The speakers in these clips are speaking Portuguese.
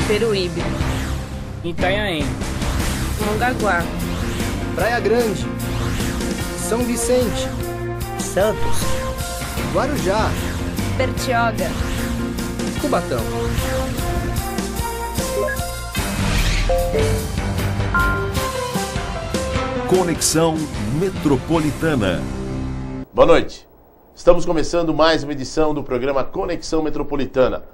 Peruíbe, Itanhaém, Mongaguá, Praia Grande, São Vicente, Santos, Guarujá, Bertioga, Cubatão. Conexão Metropolitana. Boa noite. Estamos começando mais uma edição do programa Conexão Metropolitana.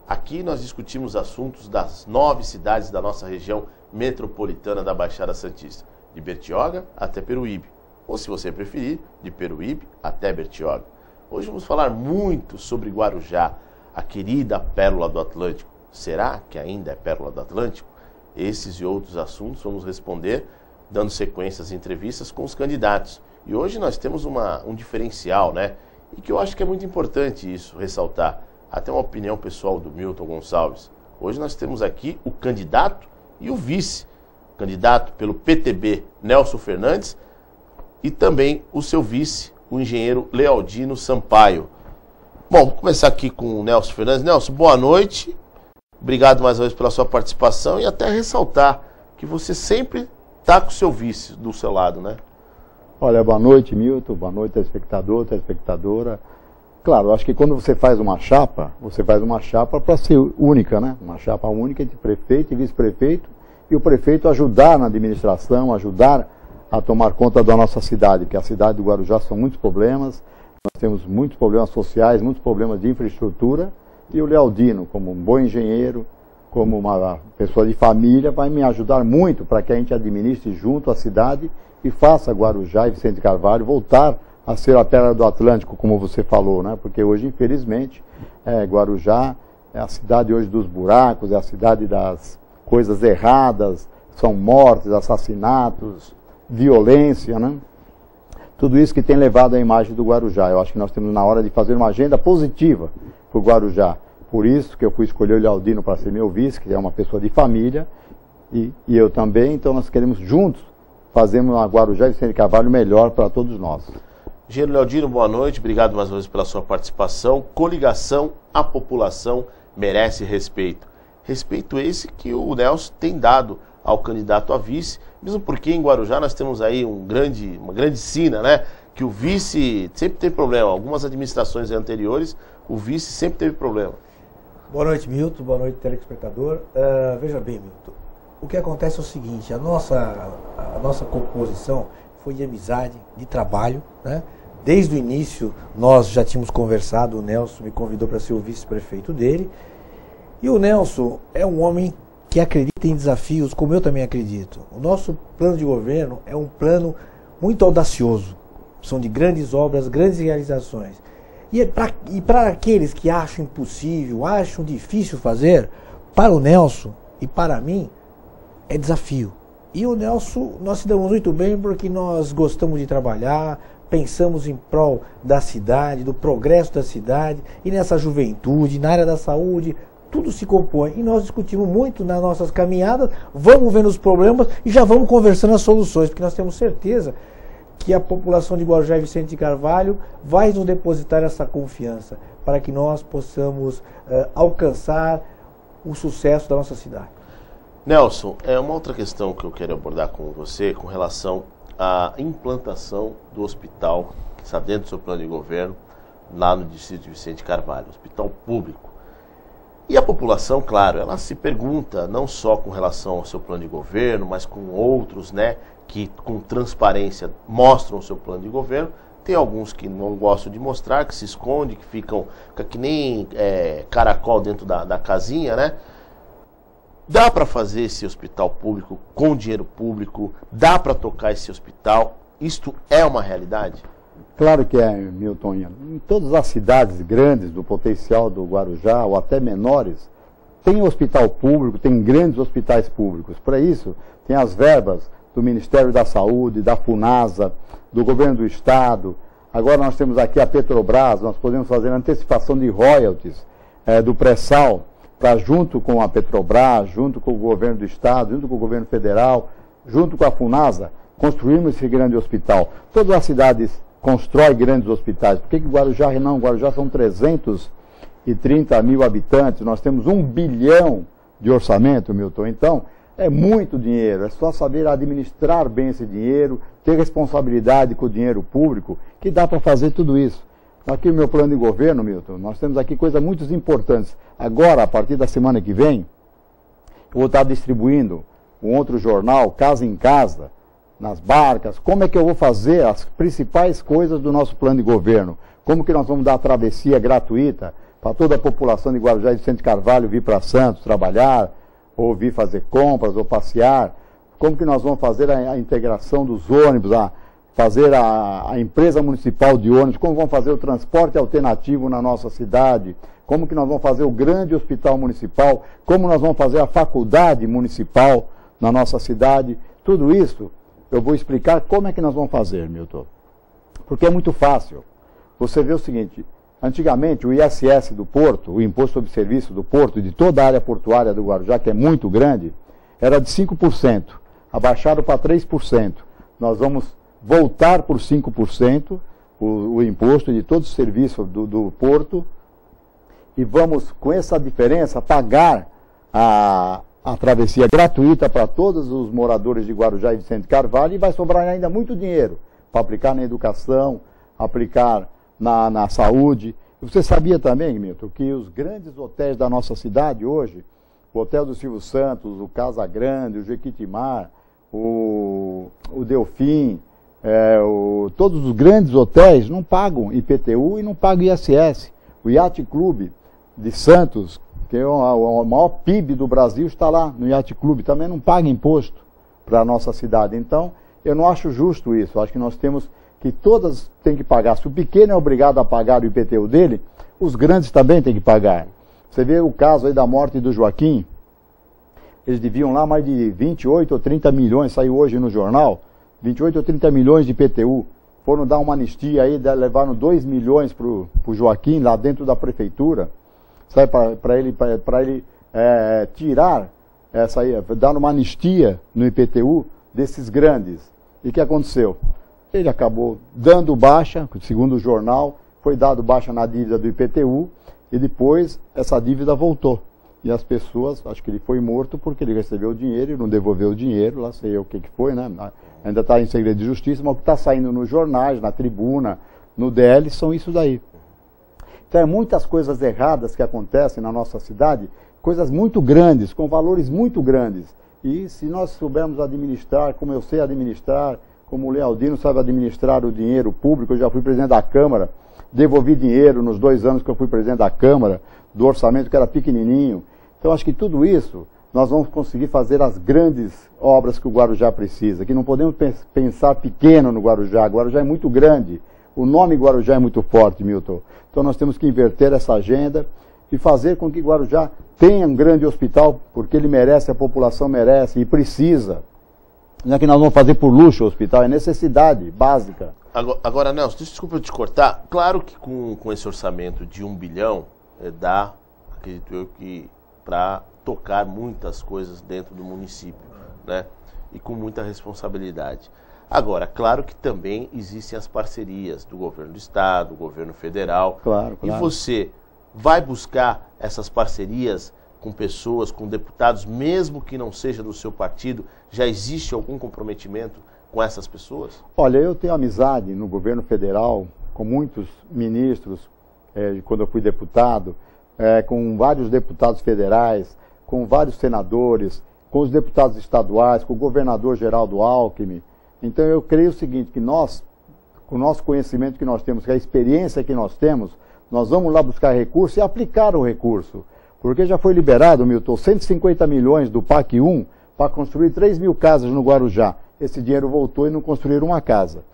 Aqui nós discutimos assuntos das 9 cidades da nossa região metropolitana da Baixada Santista, de Bertioga até Peruíbe, ou se você preferir, de Peruíbe até Bertioga. Hoje vamos falar muito sobre Guarujá, a querida pérola do Atlântico. Será que ainda é pérola do Atlântico? Esses e outros assuntos vamos responder dando sequência às entrevistas com os candidatos. E hoje nós temos um diferencial, né? E que eu acho que é muito importante isso, ressaltar. Até uma opinião pessoal do Milton Gonçalves. Hoje nós temos aqui o candidato e o vice. Candidato pelo PTB, Nelson Fernandes, e também o seu vice, o engenheiro Lealdino Sampaio. Bom, vou começar aqui com o Nelson Fernandes. Nelson, boa noite. Obrigado mais uma vez pela sua participação e até ressaltar que você sempre está com o seu vice do seu lado, né? Olha, boa noite, Milton, boa noite, telespectador, telespectadora. Claro, acho que quando você faz uma chapa para ser única, né? Uma chapa única entre prefeito e vice-prefeito, e o prefeito ajudar na administração, ajudar a tomar conta da nossa cidade, porque a cidade do Guarujá são muitos problemas, nós temos muitos problemas sociais, muitos problemas de infraestrutura, e o Lealdino, como um bom engenheiro, como uma pessoa de família, vai me ajudar muito para que a gente administre junto a cidade e faça Guarujá e Vicente Carvalho voltar a ser a pérola do Atlântico, como você falou, né? Porque hoje, infelizmente, Guarujá é a cidade hoje dos buracos, é a cidade das coisas erradas, são mortes, assassinatos, violência, né? Tudo isso que tem levado a imagem do Guarujá. Eu acho que nós temos na hora de fazer uma agenda positiva para o Guarujá. Por isso que eu fui escolher o Lealdino para ser meu vice, que é uma pessoa de família, e eu também, então nós queremos juntos fazer uma Guarujá e Vicente Carvalho melhor para todos nós. Engenheiro Lealdino, boa noite, obrigado mais uma vez pela sua participação. Coligação, a população merece respeito. Respeito esse que o Nelson tem dado ao candidato a vice, mesmo porque em Guarujá nós temos aí uma grande sina, né? Que o vice sempre tem problema. Algumas administrações anteriores, o vice sempre teve problema. Boa noite, Milton, boa noite, telespectador. Veja bem, Milton, o que acontece é o seguinte, a nossa composição foi de amizade, de trabalho, né? Desde o início nós já tínhamos conversado, o Nelson me convidou para ser o vice-prefeito dele. E o Nelson é um homem que acredita em desafios, como eu também acredito. O nosso plano de governo é um plano muito audacioso. São de grandes obras, grandes realizações. E para aqueles que acham impossível, acham difícil fazer, para o Nelson e para mim, é desafio. E o Nelson, nós se damos muito bem porque nós gostamos de trabalhar, pensamos em prol da cidade, do progresso da cidade, e nessa juventude, na área da saúde, tudo se compõe. E nós discutimos muito nas nossas caminhadas, vamos vendo os problemas e já vamos conversando as soluções, porque nós temos certeza que a população de Guarujá e Vicente Carvalho vai nos depositar essa confiança para que nós possamos alcançar o sucesso da nossa cidade. Nelson, uma outra questão que eu quero abordar com você com relação à implantação do hospital que está dentro do seu plano de governo lá no distrito de Vicente Carvalho, hospital público. E a população, claro, ela se pergunta não só com relação ao seu plano de governo, mas com outros, né, que com transparência mostram o seu plano de governo. Tem alguns que não gostam de mostrar, que se escondem, que ficam que nem caracol dentro da casinha, né? Dá para fazer esse hospital público com dinheiro público? Dá para tocar esse hospital? Isto é uma realidade? Claro que é, Milton. Em todas as cidades grandes do potencial do Guarujá, ou até menores, tem hospital público, tem grandes hospitais públicos. Para isso, tem as verbas do Ministério da Saúde, da Funasa, do Governo do Estado. Agora nós temos aqui a Petrobras, nós podemos fazer antecipação de royalties do pré-sal, para junto com a Petrobras, junto com o Governo do Estado, junto com o Governo Federal, junto com a Funasa, construirmos esse grande hospital. Todas as cidades constroem grandes hospitais. Por que Guarujá não? Guarujá são 330 mil habitantes, nós temos 1 bilhão de orçamento, Milton. Então, é muito dinheiro, é só saber administrar bem esse dinheiro, ter responsabilidade com o dinheiro público, que dá para fazer tudo isso. Aqui no meu plano de governo, Milton, nós temos aqui coisas muito importantes. Agora, a partir da semana que vem, eu vou estar distribuindo um outro jornal, Casa em Casa, nas barcas. Como é que eu vou fazer as principais coisas do nosso plano de governo? Como que nós vamos dar a travessia gratuita para toda a população de Guarujá e de Vicente Carvalho vir para Santos trabalhar, ou vir fazer compras, ou passear? Como que nós vamos fazer a integração dos ônibus, fazer a empresa municipal de ônibus? Como vamos fazer o transporte alternativo na nossa cidade? Como que nós vamos fazer o grande hospital municipal? Como nós vamos fazer a faculdade municipal na nossa cidade? Tudo isso eu vou explicar como é que nós vamos fazer, Milton. Porque é muito fácil. Você vê o seguinte, antigamente o ISS do Porto, o Imposto sobre Serviço do Porto e de toda a área portuária do Guarujá, que é muito grande, era de 5%. Abaixaram para 3%. Nós vamos voltar por 5% o imposto de todo o serviço do Porto e vamos, com essa diferença, pagar a travessia gratuita para todos os moradores de Guarujá e Vicente Carvalho, e vai sobrar ainda muito dinheiro para aplicar na educação, aplicar na saúde. Você sabia também, Milton, que os grandes hotéis da nossa cidade hoje, o Hotel do Silvio Santos, o Casa Grande, o Jequitimar, o Delfim, todos os grandes hotéis não pagam IPTU e não pagam ISS. O Yacht Club de Santos, que é o maior PIB do Brasil, está lá no Yacht Club, também não paga imposto para a nossa cidade. Então, eu não acho justo isso. Eu acho que nós temos que todas têm que pagar. Se o pequeno é obrigado a pagar o IPTU dele, os grandes também têm que pagar. Você vê o caso aí da morte do Joaquim, eles deviam lá mais de 28 ou 30 milhões, saiu hoje no jornal, 28 ou 30 milhões de IPTU. Foram dar uma anistia aí, levaram 2 milhões para o Joaquim, lá dentro da prefeitura, para ele tirar, dar uma anistia no IPTU desses grandes. E o que aconteceu? Ele acabou dando baixa, segundo o jornal, foi dado baixa na dívida do IPTU, e depois essa dívida voltou. E as pessoas, acho que ele foi morto porque ele recebeu o dinheiro e não devolveu o dinheiro, lá sei eu o que foi, né? Ainda está em segredo de justiça, mas o que está saindo nos jornais, na tribuna, no DL, são isso daí. Então, muitas coisas erradas que acontecem na nossa cidade, coisas muito grandes, com valores muito grandes. E se nós soubermos administrar, como eu sei administrar, como o Lealdino sabe administrar o dinheiro público, eu já fui presidente da Câmara, devolvi dinheiro nos 2 anos que eu fui presidente da Câmara, do orçamento que era pequenininho. Então, acho que tudo isso nós vamos conseguir fazer as grandes obras que o Guarujá precisa, que não podemos pensar pequeno no Guarujá. O Guarujá é muito grande, o nome Guarujá é muito forte, Milton. Então nós temos que inverter essa agenda e fazer com que Guarujá tenha um grande hospital, porque ele merece, a população merece e precisa. Não é que nós vamos fazer por luxo o hospital, é necessidade básica. Agora, Nelson, desculpa eu te cortar. Claro que com esse orçamento de 1 bilhão, dá, acredito eu, que para tocar muitas coisas dentro do município, né? E com muita responsabilidade. Agora, claro que também existem as parcerias do governo do estado, do governo federal. Claro. E você vai buscar essas parcerias com pessoas, com deputados, mesmo que não seja do seu partido? Já existe algum comprometimento com essas pessoas? Olha, eu tenho amizade no governo federal com muitos ministros, quando eu fui deputado, com vários deputados federais, com vários senadores, com os deputados estaduais, com o governador Geraldo Alckmin. Então eu creio o seguinte, que nós, com o nosso conhecimento que nós temos, com a experiência que nós temos, nós vamos lá buscar recurso e aplicar o recurso. Porque já foi liberado, Milton, 150 milhões do PAC 1 para construir 3.000 casas no Guarujá. Esse dinheiro voltou e não construíram uma casa.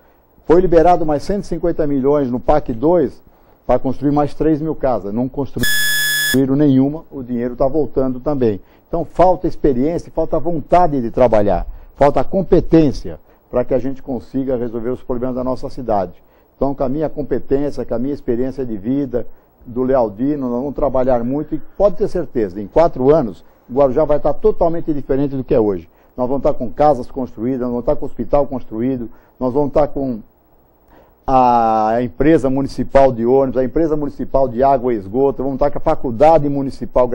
Foi liberado mais 150 milhões no PAC 2 para construir mais 3.000 casas. Não construíram nenhuma, o dinheiro está voltando também. Então falta experiência, falta vontade de trabalhar, falta competência para que a gente consiga resolver os problemas da nossa cidade. Então, com a minha competência, com a minha experiência de vida, do Lealdino, nós vamos trabalhar muito e pode ter certeza, em 4 anos, o Guarujá vai estar totalmente diferente do que é hoje. Nós vamos estar com casas construídas, nós vamos estar com o hospital construído, nós vamos estar com a empresa municipal de ônibus, a empresa municipal de água e esgoto, vamos estar com a faculdade municipal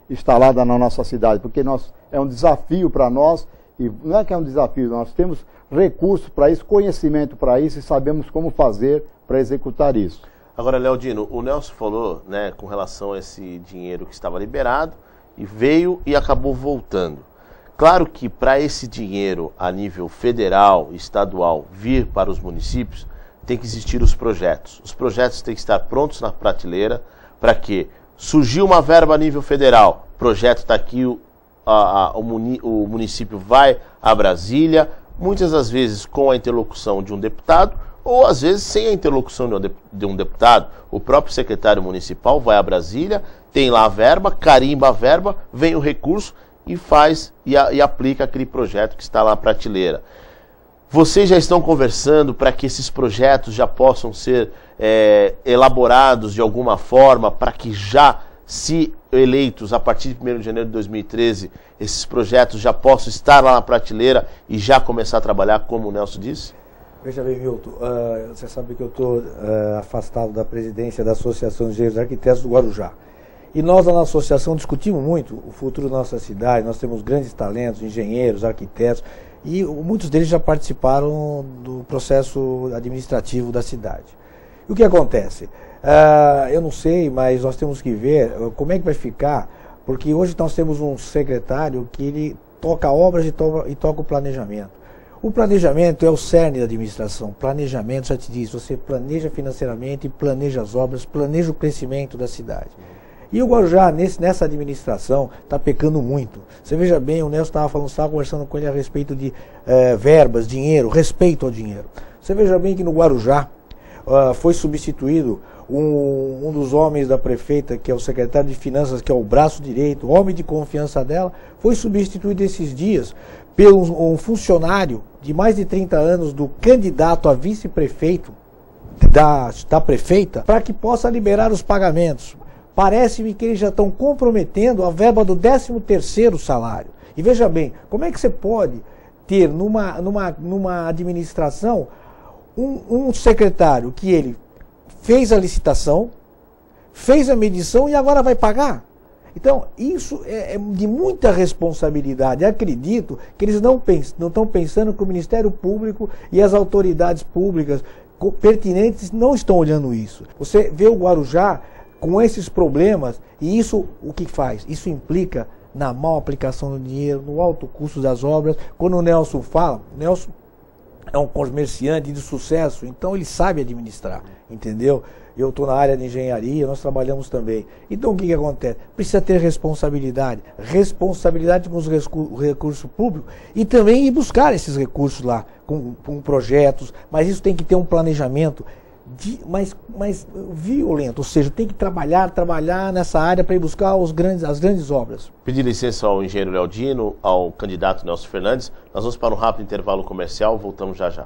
instalada na nossa cidade, porque é um desafio para nós, e não é que é um desafio, nós temos recursos para isso, conhecimento para isso e sabemos como fazer para executar isso. Agora, Leodino, o Nelson falou, né, com relação a esse dinheiro que estava liberado e veio e acabou voltando. Claro que para esse dinheiro a nível federal e estadual vir para os municípios, tem que existir os projetos. Os projetos têm que estar prontos na prateleira para que surgiu uma verba a nível federal, o projeto está aqui, o município vai a Brasília, muitas das vezes com a interlocução de um deputado, ou às vezes sem a interlocução de um deputado. O próprio secretário municipal vai a Brasília, tem lá a verba, carimba a verba, vem o recurso e faz e aplica aquele projeto que está lá na prateleira. Vocês já estão conversando para que esses projetos já possam ser elaborados de alguma forma, para que já, se eleitos a partir de 1º de janeiro de 2013, esses projetos já possam estar lá na prateleira e já começar a trabalhar, como o Nelson disse? Veja bem, Milton, você sabe que eu estou afastado da presidência da Associação de Engenheiros e Arquitetos do Guarujá. E nós, na nossa associação, discutimos muito o futuro da nossa cidade. Nós temos grandes talentos, engenheiros, arquitetos, e muitos deles já participaram do processo administrativo da cidade. E o que acontece? Eu não sei, mas nós temos que ver como é que vai ficar, porque hoje nós temos um secretário que ele toca obras e toca o planejamento. O planejamento é o cerne da administração. Planejamento, já te disse, você planeja financeiramente, planeja as obras, planeja o crescimento da cidade. E o Guarujá, nessa administração, está pecando muito. Você veja bem, o Nelson estava conversando com ele a respeito de verbas, dinheiro, respeito ao dinheiro. Você veja bem que no Guarujá foi substituído um dos homens da prefeita, que é o secretário de Finanças, que é o braço direito, o homem de confiança dela, foi substituído esses dias por um funcionário de mais de 30 anos do candidato a vice-prefeito da prefeita, para que possa liberar os pagamentos. Parece-me que eles já estão comprometendo a verba do 13º salário. E veja bem, como é que você pode ter numa administração um secretário que ele fez a licitação, fez a medição e agora vai pagar? Então, isso é de muita responsabilidade. Eu acredito que eles não estão pensando que o Ministério Público e as autoridades públicas pertinentes não estão olhando isso. Você vê o Guarujá com esses problemas, e isso o que faz? Isso implica na mal aplicação do dinheiro, no alto custo das obras. Quando o Nelson fala, o Nelson é um comerciante de sucesso, então ele sabe administrar, entendeu? Eu estou na área de engenharia, nós trabalhamos também. Então o que acontece? Precisa ter responsabilidade com os recursos públicos e também ir buscar esses recursos lá, com projetos, mas isso tem que ter um planejamento mais violento, ou seja, tem que trabalhar nessa área para ir buscar as grandes obras. Pedir licença ao engenheiro Leodino, ao candidato Nelson Fernandes. Nós vamos para um rápido intervalo comercial, voltamos já já.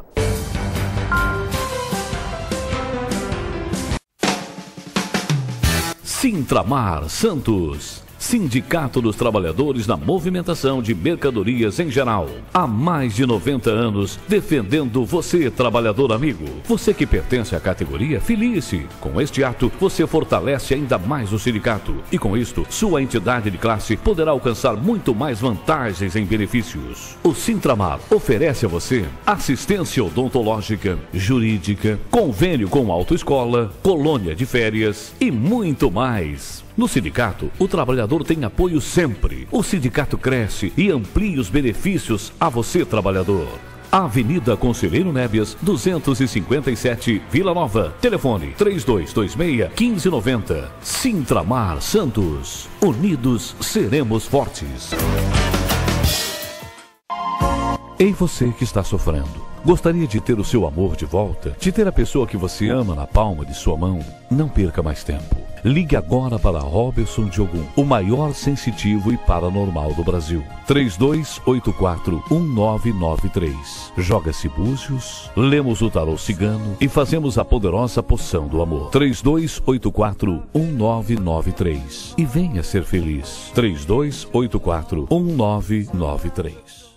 Sintramar Santos, Sindicato dos Trabalhadores na movimentação de mercadorias em geral. Há mais de 90 anos, defendendo você, trabalhador amigo. Você que pertence à categoria Felice. Com este ato, você fortalece ainda mais o sindicato. E com isto, sua entidade de classe poderá alcançar muito mais vantagens em benefícios. O Sintramar oferece a você assistência odontológica, jurídica, convênio com autoescola, colônia de férias e muito mais. No sindicato, o trabalhador tem apoio sempre. O sindicato cresce e amplia os benefícios a você, trabalhador. Avenida Conselheiro Nébias, 257, Vila Nova. Telefone 3226-1590. Sintramar Santos. Unidos seremos fortes. Ei, você que está sofrendo. Gostaria de ter o seu amor de volta? De ter a pessoa que você ama na palma de sua mão? Não perca mais tempo. Ligue agora para Robertson Diogun, o maior sensitivo e paranormal do Brasil. 3284-1993. Joga-se búzios, lemos o tarô cigano e fazemos a poderosa poção do amor. 3284-1993. E venha ser feliz. 3284-1993.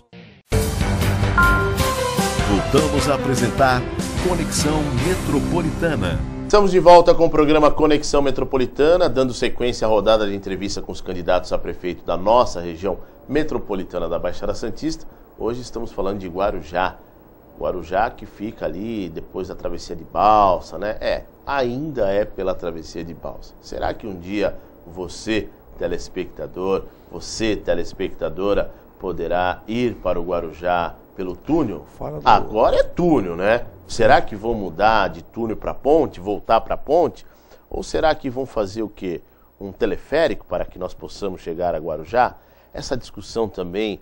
Voltamos a apresentar Conexão Metropolitana. Estamos de volta com o programa Conexão Metropolitana, dando sequência à rodada de entrevista com os candidatos a prefeito da nossa região metropolitana da Baixada Santista. Hoje estamos falando de Guarujá. Guarujá que fica ali depois da travessia de balsa, né? Ainda é pela travessia de balsa. Será que um dia você, telespectador, você, telespectadora, poderá ir para o Guarujá pelo túnel? Agora é túnel, né? Será que vão mudar de túnel para ponte, voltar para ponte? Ou será que vão fazer o quê? Um teleférico para que nós possamos chegar a Guarujá? Essa discussão também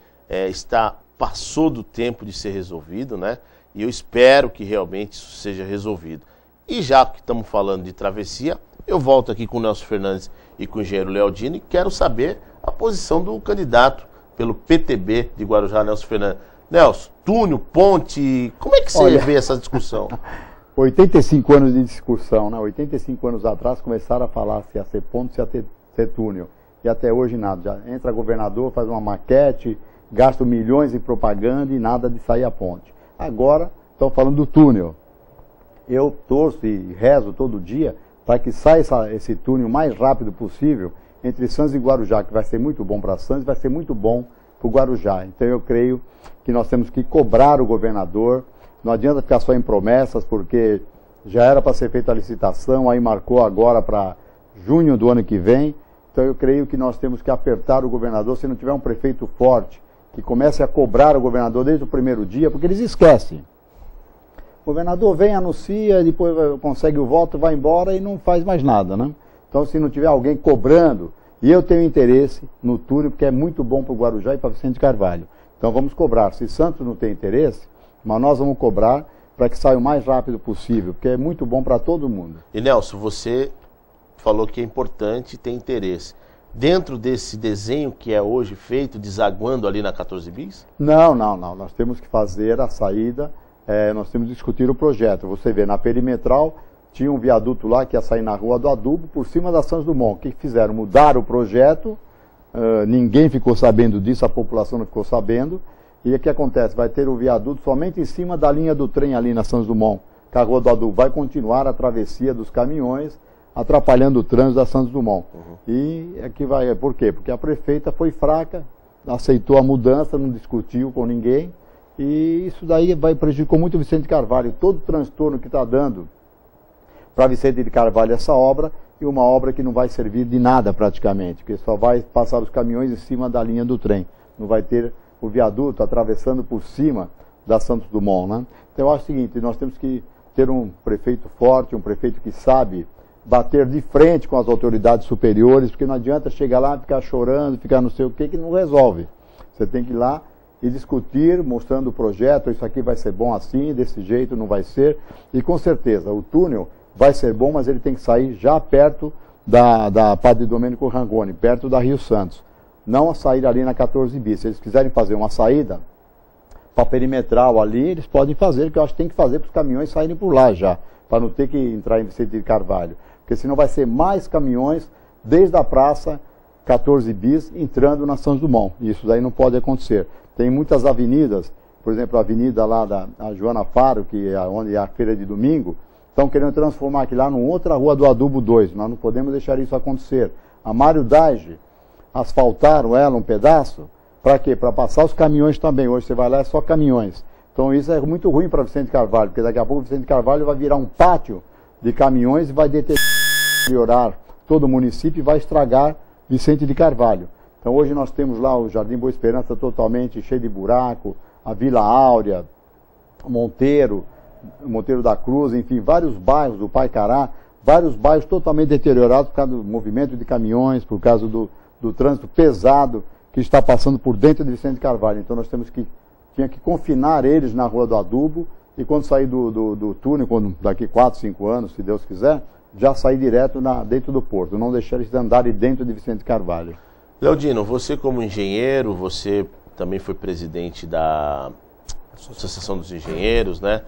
passou do tempo de ser resolvido, né? E eu espero que realmente isso seja resolvido. E já que estamos falando de travessia, eu volto aqui com o Nelson Fernandes e com o engenheiro Lealdino e quero saber a posição do candidato pelo PTB de Guarujá, Nelson Fernandes. Nelson, túnel, ponte, como é que você vê essa discussão? 85 anos de discussão, né? 85 anos atrás começaram a falar se ia ser ponte, se ia ser túnel. E até hoje nada. Já entra governador, faz uma maquete, gasta milhões em propaganda e nada de sair a ponte. Agora estão falando do túnel. Eu torço e rezo todo dia para que saia esse túnel o mais rápido possível entre Santos e Guarujá, que vai ser muito bom para Santos e vai ser muito bom para o Guarujá. Então eu creio que nós temos que cobrar o governador. Não adianta ficar só em promessas, porque já era para ser feita a licitação, aí marcou agora para junho do ano que vem. Então eu creio que nós temos que apertar o governador, se não tiver um prefeito forte, que comece a cobrar o governador desde o primeiro dia, porque eles esquecem. O governador vem, anuncia, depois consegue o voto, vai embora e não faz mais nada, né? Então se não tiver alguém cobrando, e eu tenho interesse no túnel, porque é muito bom para o Guarujá e para Vicente Carvalho. Então vamos cobrar. Se Santos não tem interesse, mas nós vamos cobrar para que saia o mais rápido possível, porque é muito bom para todo mundo. E Nelson, você falou que é importante ter interesse. Dentro desse desenho que é hoje feito, desaguando ali na 14 bis? Não. Nós temos que fazer a saída, nós temos que discutir o projeto. Você vê, na perimetral, tinha um viaduto lá que ia sair na Rua do Adubo, por cima da Santos Dumont. O que fizeram? Mudaram o projeto, ninguém ficou sabendo disso, a população não ficou sabendo. E o que acontece? Vai ter o viaduto somente em cima da linha do trem ali na Santos Dumont. Que a Rua do Adubo vai continuar a travessia dos caminhões, atrapalhando o trânsito da Santos Dumont. E aqui vai, por quê? Porque a prefeita foi fraca, aceitou a mudança, não discutiu com ninguém, e isso daí prejudicou muito o Vicente Carvalho. Todo o transtorno que está dando para Vicente de Carvalho essa obra, e uma obra que não vai servir de nada praticamente, porque só vai passar os caminhões em cima da linha do trem. Não vai ter o viaduto atravessando por cima da Santos Dumont, né? Então eu acho o seguinte, nós temos que ter um prefeito forte, um prefeito que sabe bater de frente com as autoridades superiores, porque não adianta chegar lá, ficar chorando, ficar não sei o que não resolve. Você tem que ir lá e discutir, mostrando o projeto, isso aqui vai ser bom assim, desse jeito não vai ser. E com certeza, o túnel vai ser bom, mas ele tem que sair já perto da Padre Domênico Rangoni, perto da Rio Santos. Não a sair ali na 14 bis. Se eles quiserem fazer uma saída para perimetral ali, eles podem fazer, que eu acho que tem que fazer para os caminhões saírem por lá já, para não ter que entrar em Vicente de Carvalho. Porque senão vai ser mais caminhões desde a praça 14 bis entrando na Santos Dumont. E isso daí não pode acontecer. Tem muitas avenidas, por exemplo, a avenida lá da Joana Faro, que é onde é a feira de domingo, estão querendo transformar aquilo lá numa outra Rua do Adubo 2. Nós não podemos deixar isso acontecer. A Mário Dage, asfaltaram ela um pedaço, para quê? Para passar os caminhões também. Hoje você vai lá, é só caminhões. Então isso é muito ruim para Vicente Carvalho, porque daqui a pouco Vicente Carvalho vai virar um pátio de caminhões e vai deteriorar todo o município e vai estragar Vicente de Carvalho. Então hoje nós temos lá o Jardim Boa Esperança totalmente cheio de buraco, a Vila Áurea, Monteiro da Cruz, enfim, vários bairros do Paicará, vários bairros totalmente deteriorados por causa do movimento de caminhões, por causa do trânsito pesado que está passando por dentro de Vicente de Carvalho. Então nós tinha que confinar eles na Rua do Adubo, e quando sair do túnel, daqui 4, 5 anos, se Deus quiser, já sair direto dentro do porto, não deixar eles andarem dentro de Vicente Carvalho. Lealdino, você como engenheiro, você também foi presidente da Associação dos Engenheiros, né?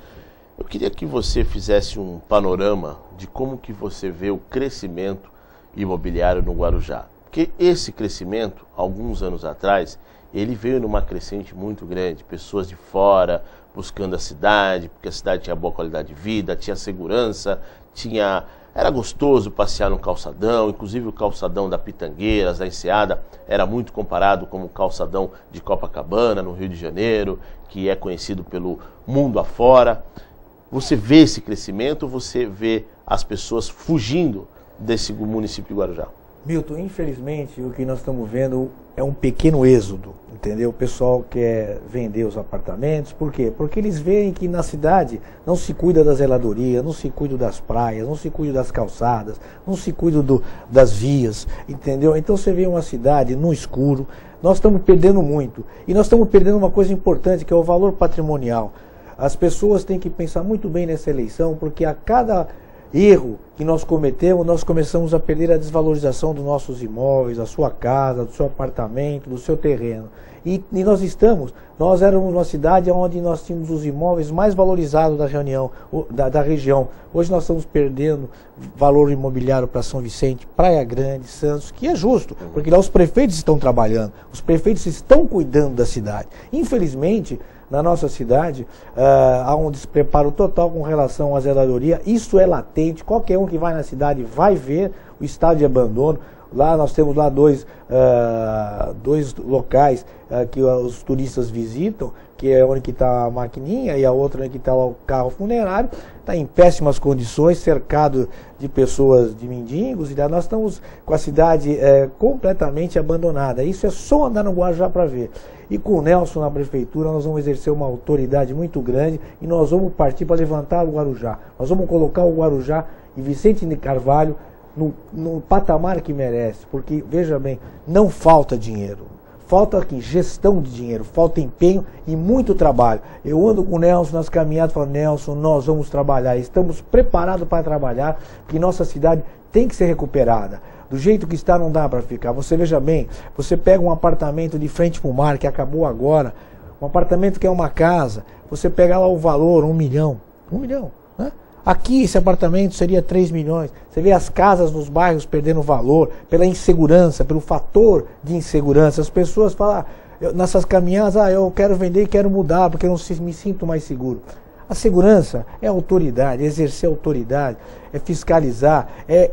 Eu queria que você fizesse um panorama de como que você vê o crescimento imobiliário no Guarujá. Porque esse crescimento, alguns anos atrás, ele veio numa crescente muito grande, pessoas de fora buscando a cidade, porque a cidade tinha boa qualidade de vida, tinha segurança, tinha Era gostoso passear no calçadão, inclusive o calçadão da Pitangueiras, da Enseada, era muito comparado com o calçadão de Copacabana, no Rio de Janeiro, que é conhecido pelo mundo afora. Você vê esse crescimento, você vê as pessoas fugindo desse município de Guarujá? Milton, infelizmente, o que nós estamos vendo é um pequeno êxodo, entendeu? O pessoal quer vender os apartamentos, por quê? Porque eles veem que na cidade não se cuida da zeladoria, não se cuida das praias, não se cuida das calçadas, não se cuida das vias, entendeu? Então você vê uma cidade no escuro, nós estamos perdendo muito. E nós estamos perdendo uma coisa importante, que é o valor patrimonial. As pessoas têm que pensar muito bem nessa eleição, porque a cada erro que nós cometemos, nós começamos a perder a desvalorização dos nossos imóveis, da sua casa, do seu apartamento, do seu terreno. E nós éramos uma cidade onde nós tínhamos os imóveis mais valorizados da região. Hoje nós estamos perdendo valor imobiliário para São Vicente, Praia Grande, Santos, que é justo, porque lá os prefeitos estão trabalhando, os prefeitos estão cuidando da cidade. Infelizmente, na nossa cidade, há um despreparo total com relação à zeladoria. Isso é latente, qualquer um que vai na cidade vai ver o estado de abandono. Lá nós temos lá dois locais que os turistas visitam, que é onde está a maquininha e a outra onde está o carro funerário. Está em péssimas condições, cercado de pessoas, de mendigos, e nós estamos com a cidade completamente abandonada. Isso é só andar no Guarujá para ver. E com o Nelson na prefeitura nós vamos exercer uma autoridade muito grande e nós vamos partir para levantar o Guarujá. Nós vamos colocar o Guarujá e Vicente de Carvalho no patamar que merece, porque, veja bem, não falta dinheiro. Falta aqui gestão de dinheiro, falta empenho e muito trabalho. Eu ando com o Nelson nas caminhadas e falo, Nelson, nós vamos trabalhar, estamos preparados para trabalhar, porque nossa cidade tem que ser recuperada. Do jeito que está não dá para ficar. Você veja bem, você pega um apartamento de frente para o mar, que acabou agora, um apartamento que é uma casa, você pega lá o valor, 1 milhão, né? Aqui esse apartamento seria 3 milhões. Você vê as casas nos bairros perdendo valor pela insegurança, pelo fator de insegurança. As pessoas falam, nessas caminhadas, eu quero vender e quero mudar porque eu não me sinto mais seguro. A segurança é autoridade, é exercer autoridade, é fiscalizar, é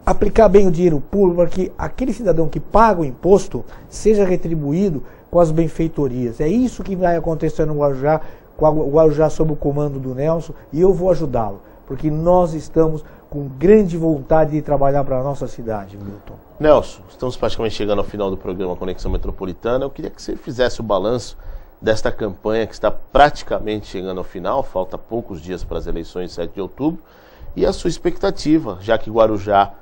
aplicar bem o dinheiro público para que aquele cidadão que paga o imposto seja retribuído com as benfeitorias. É isso que vai acontecer no Guarujá, com o Guarujá sob o comando do Nelson, e eu vou ajudá-lo, porque nós estamos com grande vontade de trabalhar para a nossa cidade, Milton. Nelson, estamos praticamente chegando ao final do programa Conexão Metropolitana. Eu queria que você fizesse o balanço desta campanha que está praticamente chegando ao final, falta poucos dias para as eleições de 7 de outubro, e a sua expectativa, já que Guarujá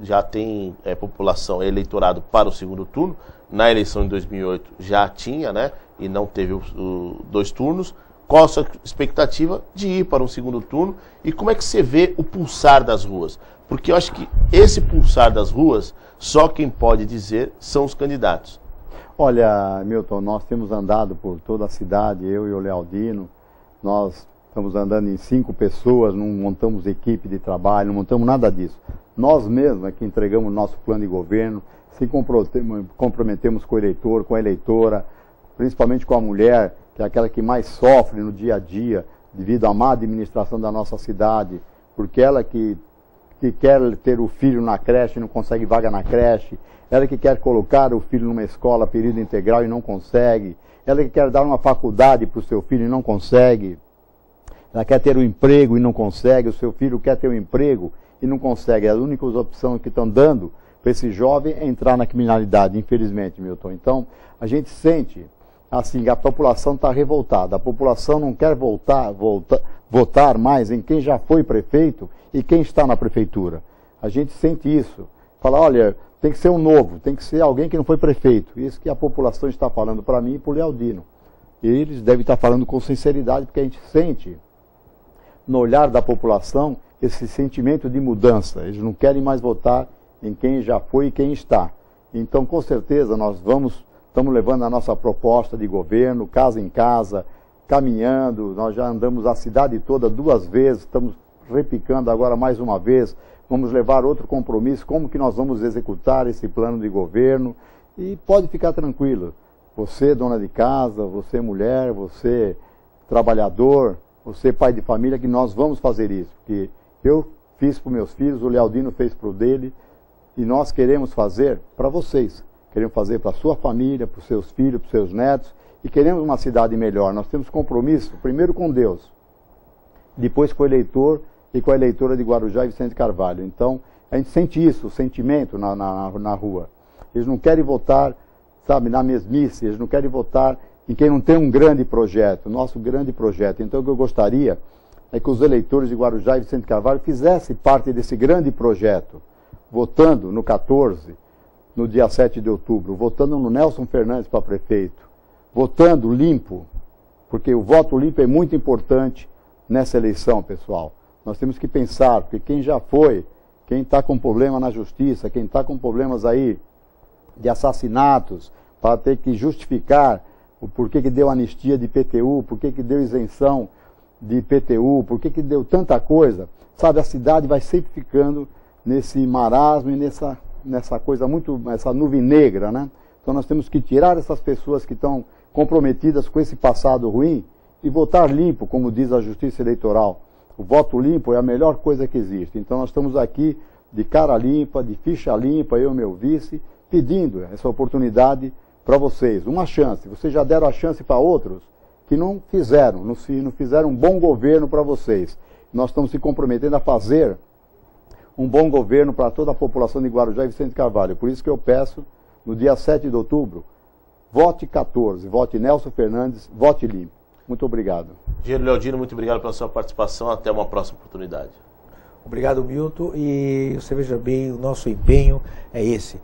já tem população, eleitorado para o segundo turno. Na eleição de 2008 já tinha, né? E não teve dois turnos. Qual a sua expectativa de ir para um segundo turno? E como é que você vê o pulsar das ruas? Porque eu acho que esse pulsar das ruas, só quem pode dizer são os candidatos. Olha, Milton, nós temos andado por toda a cidade, eu e o Lealdino. Nós estamos andando em 5 pessoas, não montamos equipe de trabalho, não montamos nada disso. Nós mesmos é que entregamos nosso plano de governo, se comprometemos com o eleitor, com a eleitora, principalmente com a mulher, que é aquela que mais sofre no dia a dia, devido à má administração da nossa cidade, porque ela que quer ter o filho na creche e não consegue vaga na creche, ela que quer colocar o filho numa escola período integral e não consegue, ela que quer dar uma faculdade para o seu filho e não consegue, ela quer ter um emprego e não consegue, o seu filho quer ter um emprego e não consegue. As únicas opções que estão dando para esse jovem é entrar na criminalidade, infelizmente, Milton. Então, a gente sente, assim, a população está revoltada. A população não quer votar mais em quem já foi prefeito e quem está na prefeitura. A gente sente isso. Fala, olha, tem que ser um novo, tem que ser alguém que não foi prefeito. Isso que a população está falando para mim e para o Lealdino. E eles devem estar falando com sinceridade, porque a gente sente no olhar da população esse sentimento de mudança. Eles não querem mais votar em quem já foi e quem está. Então, com certeza, nós estamos levando a nossa proposta de governo, casa em casa, caminhando. Nós já andamos a cidade toda 2 vezes, estamos repicando agora mais uma vez. Vamos levar outro compromisso, como que nós vamos executar esse plano de governo. E pode ficar tranquilo. Você, dona de casa, você, mulher, você, trabalhador, você, pai de família, que nós vamos fazer isso. Porque eu fiz para os meus filhos, o Lealdino fez para o dele, e nós queremos fazer para vocês. Queremos fazer para a sua família, para os seus filhos, para os seus netos, e queremos uma cidade melhor. Nós temos compromisso, primeiro com Deus, depois com o eleitor e com a eleitora de Guarujá e Vicente Carvalho. Então, a gente sente isso, o sentimento na rua. Eles não querem votar, sabe, na mesmice, eles não querem votar em quem não tem um grande projeto, nosso grande projeto. Então, o que eu gostaria é que os eleitores de Guarujá e Vicente Carvalho fizessem parte desse grande projeto, votando no 14, no dia 7 de outubro, votando no Nelson Fernandes para prefeito, votando limpo, porque o voto limpo é muito importante nessa eleição, pessoal. Nós temos que pensar, porque quem já foi, quem está com problema na justiça, quem está com problemas aí de assassinatos, para ter que justificar o porquê que deu anistia de IPTU, porquê que deu isenção de IPTU, porquê que deu tanta coisa, sabe, a cidade vai sempre ficando nesse marasmo e nessa coisa muito, essa nuvem negra, né? Então nós temos que tirar essas pessoas que estão comprometidas com esse passado ruim e votar limpo, como diz a Justiça Eleitoral. O voto limpo é a melhor coisa que existe. Então nós estamos aqui de cara limpa, de ficha limpa, eu e meu vice, pedindo essa oportunidade para vocês. Uma chance. Vocês já deram a chance para outros que não fizeram um bom governo para vocês. Nós estamos se comprometendo a fazer um bom governo para toda a população de Guarujá e Vicente Carvalho. Por isso que eu peço, no dia 7 de outubro, vote 14, vote Nelson Fernandes, vote limpo. Muito obrigado. Engenheiro Lealdino, muito obrigado pela sua participação. Até uma próxima oportunidade. Obrigado, Milton. E você veja bem, o nosso empenho é esse.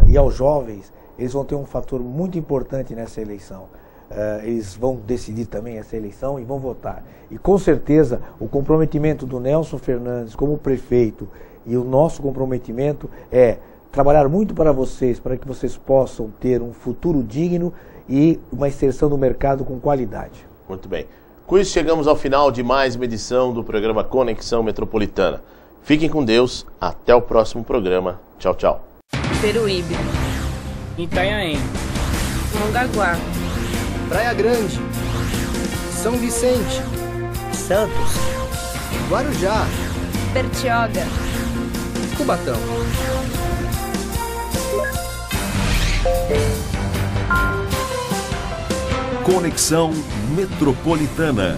E aos jovens, eles vão ter um fator muito importante nessa eleição. Eles vão decidir também essa eleição e vão votar. E com certeza o comprometimento do Nelson Fernandes como prefeito e o nosso comprometimento é trabalhar muito para vocês, para que vocês possam ter um futuro digno e uma inserção no mercado com qualidade. Muito bem. Com isso chegamos ao final de mais uma edição do programa Conexão Metropolitana. Fiquem com Deus, até o próximo programa. Tchau, tchau. Peruíbe, Itanhaém, Mongaguá, Praia Grande, São Vicente, Santos, Guarujá, Bertioga, Cubatão. Conexão Metropolitana.